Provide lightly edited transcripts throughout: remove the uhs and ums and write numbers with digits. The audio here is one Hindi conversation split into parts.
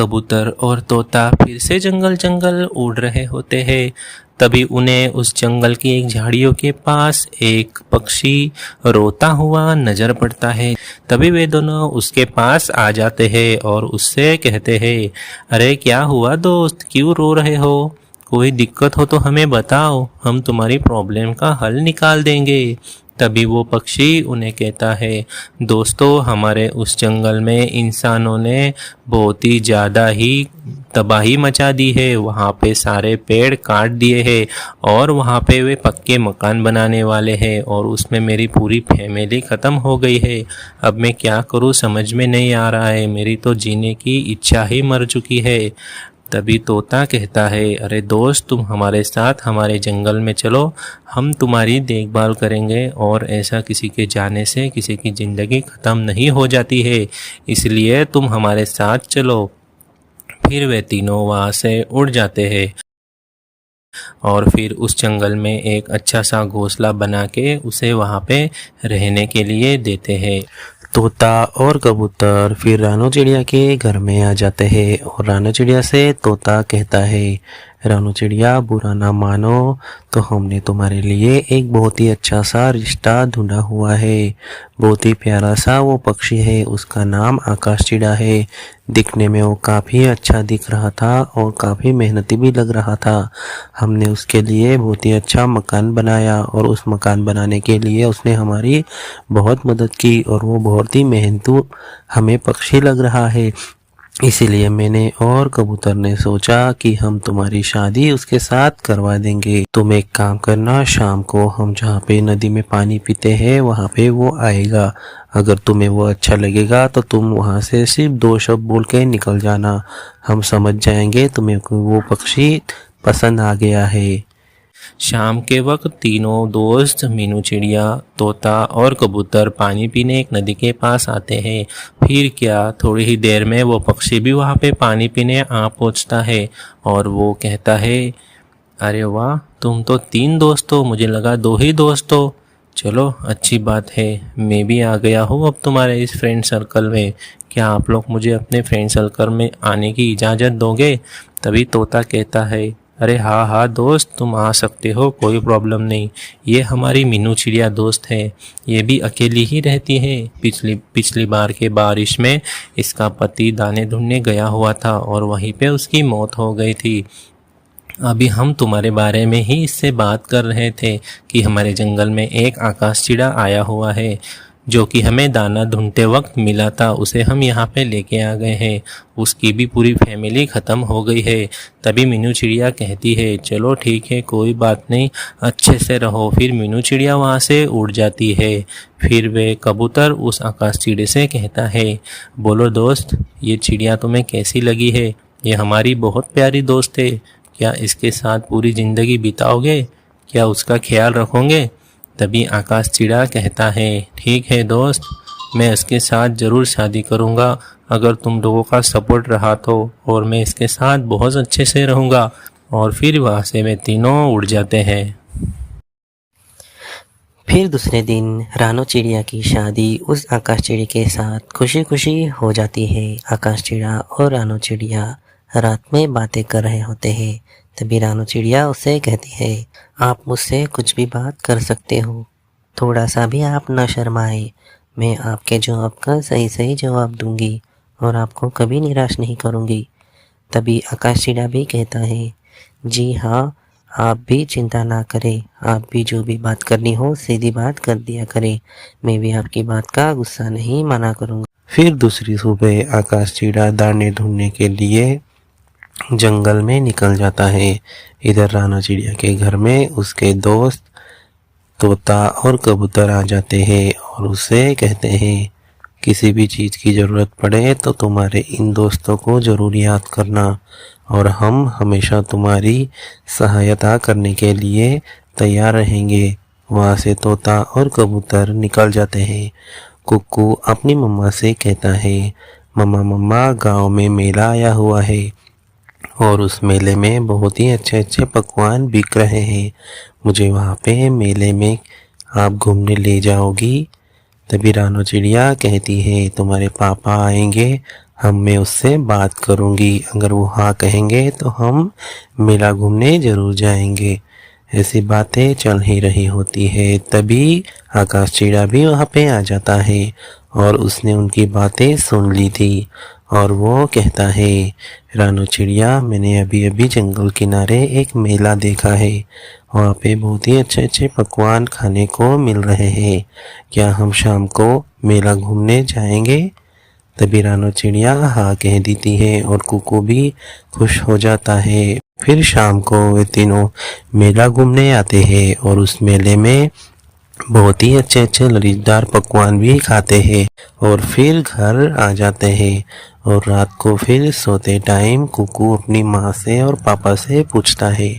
कबूतर और तोता फिर से जंगल जंगल उड़ रहे होते हैं। तभी उन्हें उस जंगल की एक झाड़ियों के पास एक पक्षी रोता हुआ नजर पड़ता है। तभी वे दोनों उसके पास आ जाते हैं और उससे कहते हैं, अरे क्या हुआ दोस्त, क्यों रो रहे हो? कोई दिक्कत हो तो हमें बताओ, हम तुम्हारी प्रॉब्लम का हल निकाल देंगे। तभी वो पक्षी उन्हें कहता है, दोस्तों हमारे उस जंगल में इंसानों ने बहुत ही ज़्यादा ही तबाही मचा दी है। वहाँ पे सारे पेड़ काट दिए हैं और वहाँ पे वे पक्के मकान बनाने वाले हैं और उसमें मेरी पूरी फैमिली ख़त्म हो गई है। अब मैं क्या करूँ समझ में नहीं आ रहा है, मेरी तो जीने की इच्छा ही मर चुकी है। तभी तोता कहता है, अरे दोस्त तुम हमारे साथ हमारे जंगल में चलो, हम तुम्हारी देखभाल करेंगे और ऐसा किसी के जाने से किसी की ज़िंदगी ख़त्म नहीं हो जाती है, इसलिए तुम हमारे साथ चलो। फिर वे तीनों वहाँ से उड़ जाते हैं और फिर उस जंगल में एक अच्छा सा घोंसला बना के उसे वहाँ पे रहने के लिए देते हैं। तोता और कबूतर फिर रानू चिड़िया के घर में आ जाते हैं और रानू चिड़िया से तोता कहता है, रानू चिड़िया बुरा ना मानो तो हमने तुम्हारे लिए एक बहुत ही अच्छा सा रिश्ता ढूंढा हुआ है। बहुत ही प्यारा सा वो पक्षी है, उसका नाम आकाश चिड़ा है। दिखने में वो काफ़ी अच्छा दिख रहा था और काफ़ी मेहनती भी लग रहा था। हमने उसके लिए बहुत ही अच्छा मकान बनाया और उस मकान बनाने के लिए उसने हमारी बहुत मदद की और वो बहुत ही मेहनतू हमें पक्षी लग रहा है। इसीलिए मैंने और कबूतर ने सोचा कि हम तुम्हारी शादी उसके साथ करवा देंगे। तुम एक काम करना, शाम को हम जहाँ पे नदी में पानी पीते हैं वहाँ पे वो आएगा। अगर तुम्हें वो अच्छा लगेगा तो तुम वहाँ से सिर्फ 2 शब्द बोल के निकल जाना, हम समझ जाएंगे तुम्हें वो पक्षी पसंद आ गया है। शाम के वक्त तीनों दोस्त मीनू चिड़िया, तोता और कबूतर पानी पीने एक नदी के पास आते हैं। फिर क्या, थोड़ी ही देर में वो पक्षी भी वहाँ पे पानी पीने आ पहुँचता है और वो कहता है, अरे वाह तुम तो 3 दोस्त हो, मुझे लगा 2 ही दोस्त हो। चलो अच्छी बात है, मैं भी आ गया हूँ अब तुम्हारे इस फ्रेंड सर्कल में। क्या आप लोग मुझे अपने फ्रेंड सर्कल में आने की इजाज़त दोगे? तभी तोता कहता है, अरे हाँ हाँ दोस्त, तुम आ सकते हो, कोई प्रॉब्लम नहीं। ये हमारी मीनू चिड़िया दोस्त है, ये भी अकेली ही रहती है। पिछली बार के बारिश में इसका पति दाने ढूंढने गया हुआ था और वहीं पे उसकी मौत हो गई थी। अभी हम तुम्हारे बारे में ही इससे बात कर रहे थे कि हमारे जंगल में एक आकाश चिड़ा आया हुआ है जो कि हमें दाना ढूंढते वक्त मिला था, उसे हम यहाँ पे लेके आ गए हैं। उसकी भी पूरी फैमिली ख़त्म हो गई है। तभी मीनू चिड़िया कहती है, चलो ठीक है कोई बात नहीं, अच्छे से रहो। फिर मीनू चिड़िया वहाँ से उड़ जाती है। फिर वे कबूतर उस आकाश चिड़े से कहता है, बोलो दोस्त ये चिड़िया तुम्हें कैसी लगी है? ये हमारी बहुत प्यारी दोस्त है, क्या इसके साथ पूरी ज़िंदगी बिताओगे? क्या उसका ख्याल रखोगे? तभी आकाश चिड़ा कहता है, ठीक है दोस्त, मैं इसके साथ ज़रूर शादी करूँगा अगर तुम लोगों का सपोर्ट रहा तो, और मैं इसके साथ बहुत अच्छे से रहूँगा। और फिर वहाँ से वे तीनों उड़ जाते हैं। फिर दूसरे दिन रानू चिड़िया की शादी उस आकाश चिड़ी के साथ खुशी खुशी हो जाती है। आकाश चिड़ा और रानू चिड़िया रात में बातें कर रहे होते हैं। तभी रानू चिड़िया उससे कहती है, आप मुझसे कुछ भी बात कर सकते हो, थोड़ा सा भी आप ना शर्माए। मैं आपके जवाब का सही सही जवाब दूंगी और आपको कभी निराश नहीं करूंगी। तभी आकाश चिड़ा भी कहता है, जी हाँ, आप भी चिंता ना करें, आप भी जो भी बात करनी हो सीधी बात कर दिया करें, मैं भी आपकी बात का गुस्सा नहीं माना करूँगा। फिर दूसरी सुबह आकाश चिड़ा दाने ढूंढने के लिए जंगल में निकल जाता है। इधर रानू चिड़िया के घर में उसके दोस्त तोता और कबूतर आ जाते हैं और उससे कहते हैं, किसी भी चीज़ की ज़रूरत पड़े तो तुम्हारे इन दोस्तों को ज़रूर याद करना और हम हमेशा तुम्हारी सहायता करने के लिए तैयार रहेंगे। वहाँ से तोता और कबूतर निकल जाते हैं। कुक्कू अपनी मम्मा से कहता है, मम्मा मम्मा गांव में मेला आया हुआ है और उस मेले में बहुत ही अच्छे अच्छे पकवान बिक रहे हैं, मुझे वहाँ पे मेले में आप घूमने ले जाओगी? तभी रानू चिड़िया कहती है, तुम्हारे पापा आएंगे, मैं उससे बात करूँगी, अगर वो हाँ कहेंगे तो हम मेला घूमने ज़रूर जाएंगे। ऐसी बातें चल ही रही होती है, तभी आकाश चिड़ा भी वहाँ पे आ जाता है और उसने उनकी बातें सुन ली थी और वो कहता है, रानू चिड़िया, मैंने अभी अभी जंगल किनारे एक मेला देखा है, वहाँ पे बहुत ही अच्छे अच्छे पकवान खाने को मिल रहे हैं, क्या हम शाम को मेला घूमने जाएंगे? तभी रानू चिड़िया हाँ कह देती है और कुकू भी खुश हो जाता है। फिर शाम को वे तीनों मेला घूमने आते हैं और उस मेले में बहुत ही अच्छे अच्छे लजीदार पकवान भी खाते हैं और फिर घर आ जाते हैं। और रात को फिर सोते टाइम कुकू अपनी माँ से और पापा से पूछता है,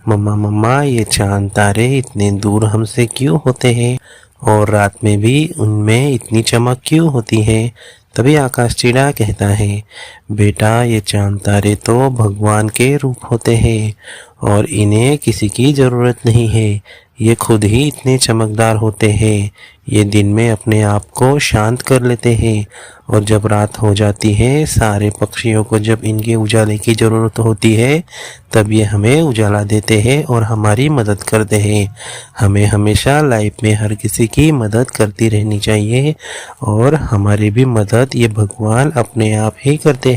मम्मा मम्मा, ये चांद तारे इतने दूर हमसे क्यों होते हैं और रात में भी उनमें इतनी चमक क्यों होती है? तभी आकाश चिड़ा कहता है, बेटा, ये चांद तारे तो भगवान के रूप होते हैं और इन्हें किसी की ज़रूरत नहीं है, ये खुद ही इतने चमकदार होते हैं। ये दिन में अपने आप को शांत कर लेते हैं और जब रात हो जाती है, सारे पक्षियों को जब इनके उजाले की ज़रूरत होती है, तब ये हमें उजाला देते हैं और हमारी मदद करते हैं। हमें हमेशा लाइफ में हर किसी की मदद करती रहनी चाहिए और हमारी भी मदद ये भगवान अपने आप ही करते हैं।